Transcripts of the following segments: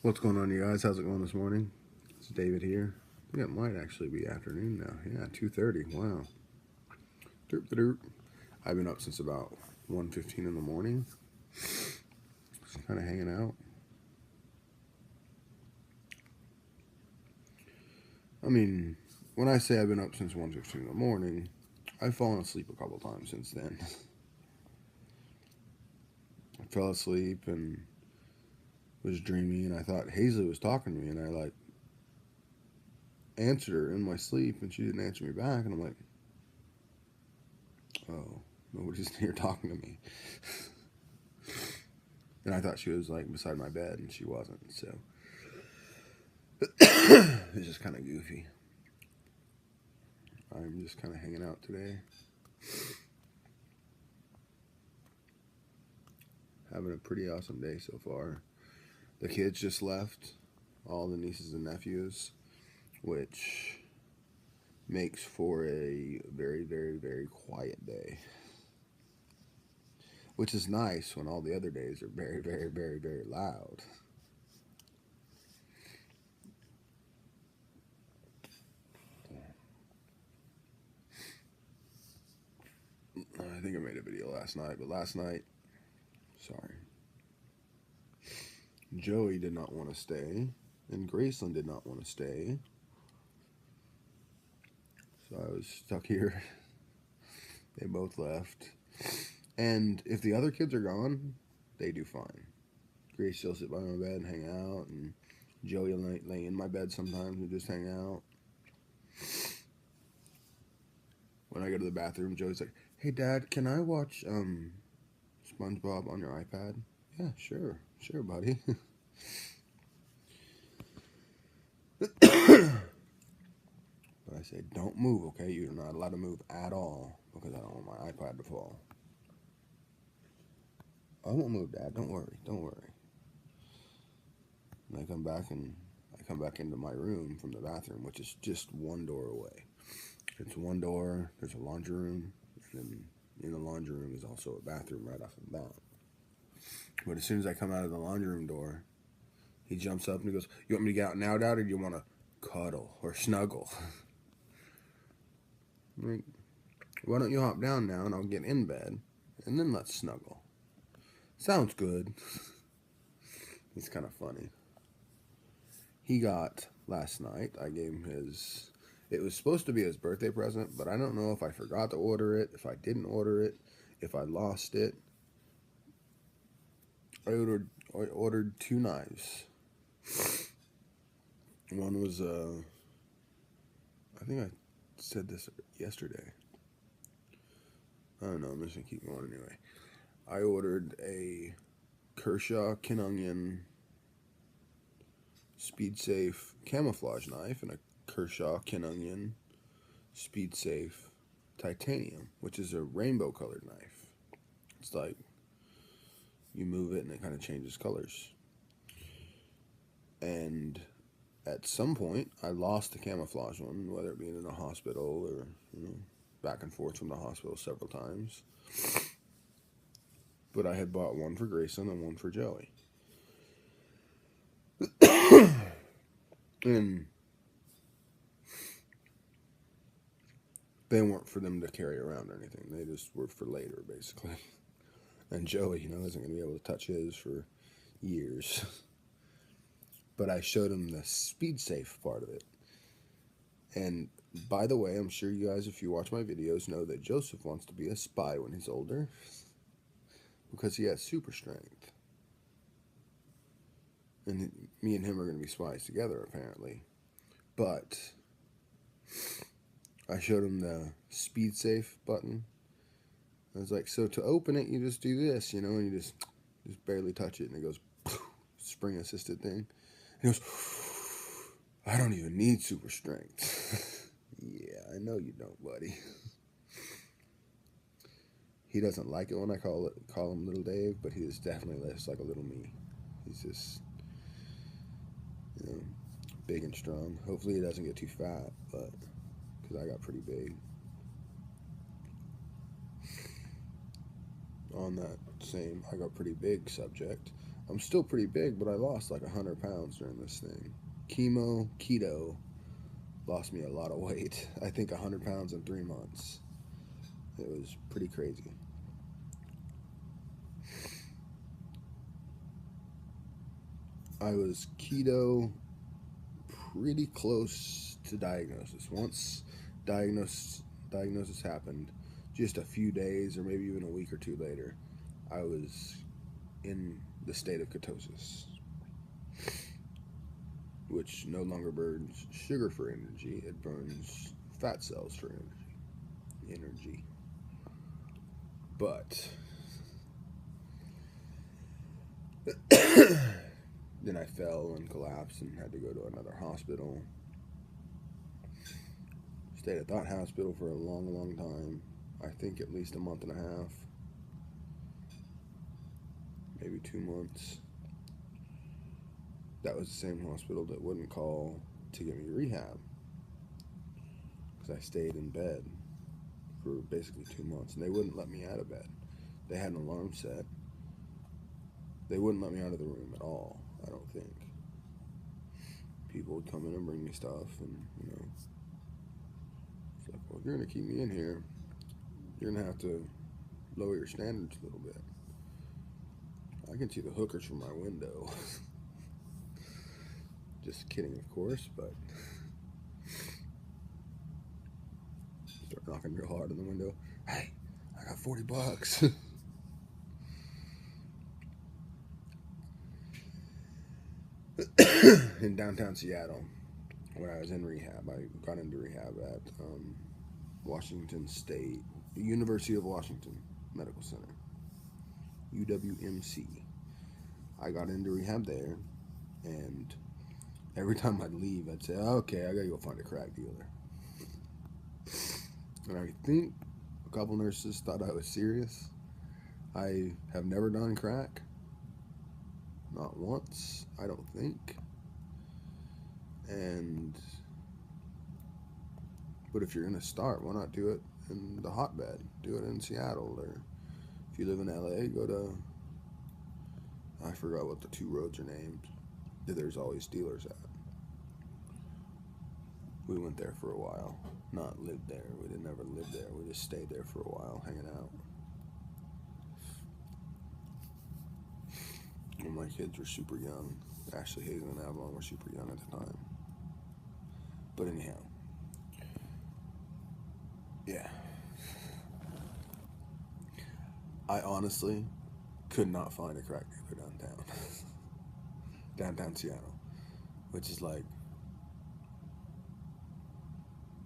What's going on, you guys? How's it going this morning? It's David here. I think it might actually be afternoon now. Yeah, 2:30. Wow. Derp derp. I've been up since about 1:15 in the morning. Just kind of hanging out. I mean, when I say I've been up since 1:15 in the morning, I've fallen asleep a couple times since then. I fell asleep and was dreaming, and I thought Hazley was talking to me, and I answered her in my sleep, and she didn't answer me back, and I'm like, oh, nobody's here talking to me. And I thought she was beside my bed, and she wasn't, so it's just kind of goofy. I'm just kind of hanging out today, having a pretty awesome day so far. The kids just left, all the nieces and nephews, which makes for a very, very, very quiet day, which is nice when all the other days are very, very, very, very loud. I think I made a video last night, but sorry, Joey did not want to stay, and Graceland did not want to stay, so I was stuck here. They both left, and if the other kids are gone, they do fine. Grace will sit by my bed and hang out, and Joey will lay in my bed sometimes and just hang out. When I go to the bathroom, Joey's like, "Hey, Dad, can I watch SpongeBob on your iPad?" Yeah, sure, buddy. But I say, don't move, okay? You're not allowed to move at all because I don't want my iPad to fall. I won't move, Dad. Don't worry. And I come back into my room from the bathroom, which is just one door away. It's one door. There's a laundry room, and then in the laundry room is also a bathroom right off the bat. But as soon as I come out of the laundry room door, he jumps up and he goes, "You want me to get out now, Dad, or do you want to cuddle or snuggle?" I'm like, why don't you hop down now and I'll get in bed, and then let's snuggle. Sounds good. It's kind of funny. He got, last night, I gave him it was supposed to be his birthday present, but I don't know if I forgot to order it, if I didn't order it, if I lost it. I ordered 2 knives. One was, I think I said this yesterday. I don't know, I'm just going to keep going anyway. I ordered a Kershaw Kin Onion Speed Safe camouflage knife and a Kershaw Kin Onion Speed Safe titanium, which is a rainbow colored knife. It's like you move it and it kind of changes colors. And at some point, I lost the camouflage one, whether it be in a hospital or back and forth from the hospital several times. But I had bought one for Grayson and one for Joey. And they weren't for them to carry around or anything. They just were for later, basically. And Joey, isn't going to be able to touch his for years. But I showed him the speed safe part of it. And by the way, I'm sure you guys, if you watch my videos, know that Joseph wants to be a spy when he's older, because he has super strength. And me and him are going to be spies together, apparently. But I showed him the speed safe button. I was like, so to open it, you just do this, and you just barely touch it, and it goes, spring assisted thing. And he goes, I don't even need super strength. Yeah, I know you don't, buddy. He doesn't like it when I call him Little Dave, but he is definitely less like a little me. He's just, big and strong. Hopefully he doesn't get too fat, but because I got pretty big. On that same I got pretty big subject, I'm still pretty big, but I lost like 100 pounds during this thing. Keto, lost me a lot of weight. I think 100 pounds in 3 months. It was pretty crazy. I was keto pretty close to diagnosis. Once diagnosis happened, just a few days or maybe even a week or two later, I was in the state of ketosis, which no longer burns sugar for energy, it burns fat cells for energy. But then I fell and collapsed and had to go to another hospital. Stayed at that hospital for a long time. I think at least a month and a half. Maybe 2 months. That was the same hospital that wouldn't call to get me rehab. Because I stayed in bed for basically 2 months. And they wouldn't let me out of bed. They had an alarm set. They wouldn't let me out of the room at all, I don't think. People would come in and bring me stuff, and, you know, it's like, well, if you're going to keep me in here, you're going to have to lower your standards a little bit. I can see the hookers from my window. Just kidding, of course, but start knocking real hard on the window. Hey, I got $40. In downtown Seattle, when I was in rehab, I got into rehab at Washington State, University of Washington Medical Center, UWMC. I got into rehab there, and every time I'd leave, I'd say, okay, I gotta go find a crack dealer. And I think a couple nurses thought I was serious. I have never done crack. Not once, I don't think. But if you're gonna start, why not do it in the hotbed? Do it in Seattle, or if you live in LA, go to, I forgot what the 2 roads are named, that there's always dealers at. We went there for a while. Not lived there. We didn't ever live there. We just stayed there for a while, hanging out. When my kids were super young. Ashley, Hazen, and Avalon were super young at the time. But anyhow. Yeah. I honestly could not find a crack dealer downtown. Downtown Seattle. Which is like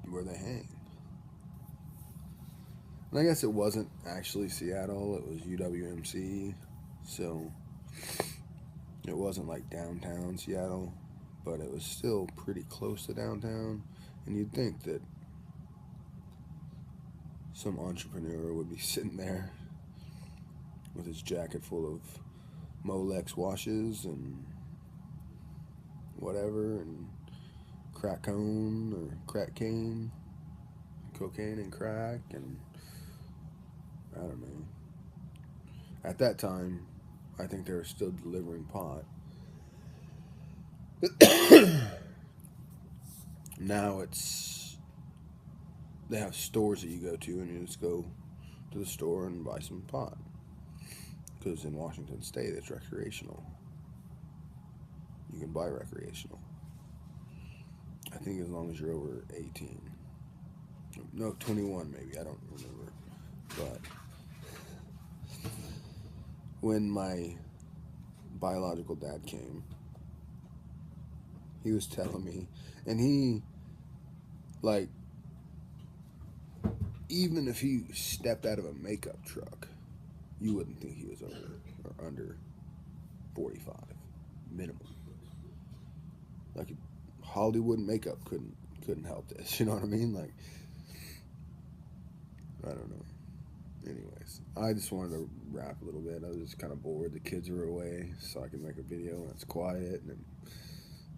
where they hang. And I guess it wasn't actually Seattle, it was UWMC, so it wasn't like downtown Seattle, but it was still pretty close to downtown, and you'd think that some entrepreneur would be sitting there with his jacket full of Molex washes and whatever, and crack cone or crack cane, cocaine and crack, and I don't know. At that time, I think they were still delivering pot. Now they have stores that you go to, and you just go to the store and buy some pot. Because in Washington State, it's recreational. You can buy recreational. I think as long as you're over 18. No, 21 maybe, I don't remember. But when my biological dad came, he was telling me, and he, like, even if he stepped out of a makeup truck, you wouldn't think he was over or under 45 minimum. Like, Hollywood makeup couldn't help this, you know what I mean? Like, I don't know. Anyways, I just wanted to rap a little bit. I was just kind of bored. The kids were away, so I could make a video when it's quiet. And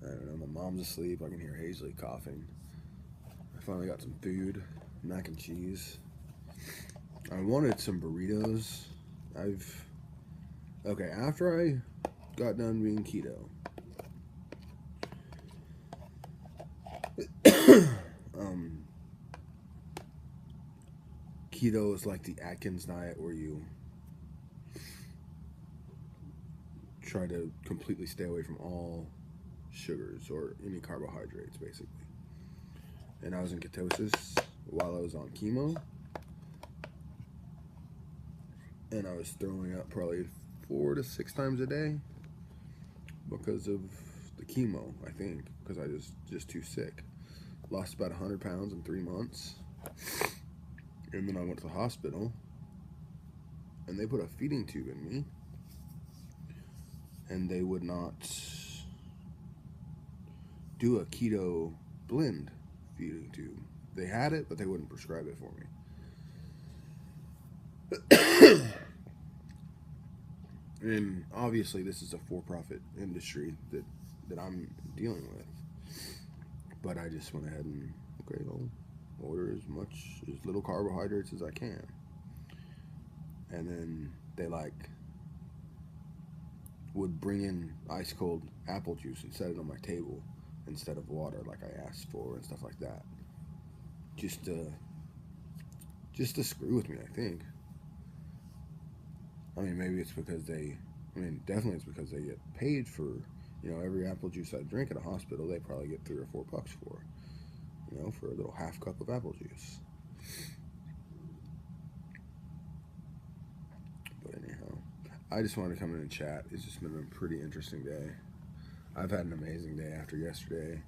I don't know, my mom's asleep. I can hear Hazley coughing. I finally got some food, mac and cheese. I wanted some burritos. After I got done being keto. Keto is like the Atkins diet, where you try to completely stay away from all sugars or any carbohydrates, basically. And I was in ketosis while I was on chemo, and I was throwing up probably 4 to 6 times a day because of the chemo, I think, because I was just too sick. Lost about 100 pounds in 3 months, and then I went to the hospital, and they put a feeding tube in me, and they would not do a keto blend feeding tube. They had it, but they wouldn't prescribe it for me. And obviously this is a for-profit industry that I'm dealing with. But I just went ahead and, okay, I'll order as little carbohydrates as I can. And then they would bring in ice cold apple juice and set it on my table instead of water like I asked for and stuff like that. Just to screw with me, I think. I mean, maybe it's because definitely it's because they get paid for, every apple juice I drink at a hospital, they probably get $3 or $4 for, for a little half cup of apple juice. But anyhow, I just wanted to come in and chat. It's just been a pretty interesting day. I've had an amazing day after yesterday.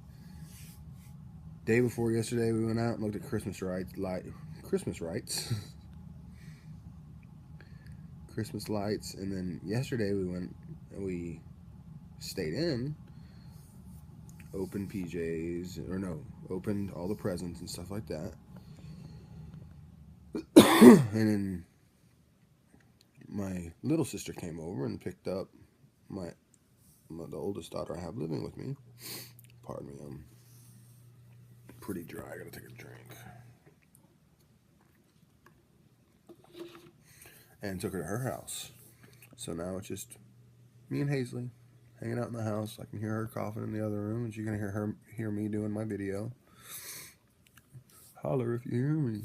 Day before yesterday, we went out and looked at Christmas lights, and then yesterday we went and we stayed in, opened opened all the presents and stuff like that. And then my little sister came over and picked up the oldest daughter I have living with me. Pardon me, I'm pretty dry. I gotta take a drink. And took her to her house. So now it's just me and Hazley hanging out in the house. I can hear her coughing in the other room, and she can hear me doing my video. Holler if you hear me.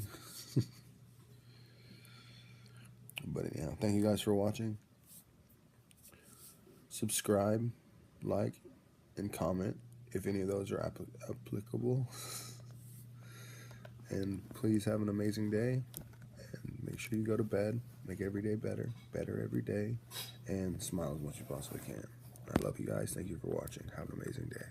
But anyhow, thank you guys for watching. Subscribe, like, and comment if any of those are applicable. And please have an amazing day. And make sure you go to bed. Make every day better every day. And smile as much as you possibly can. I love you guys. Thank you for watching. Have an amazing day.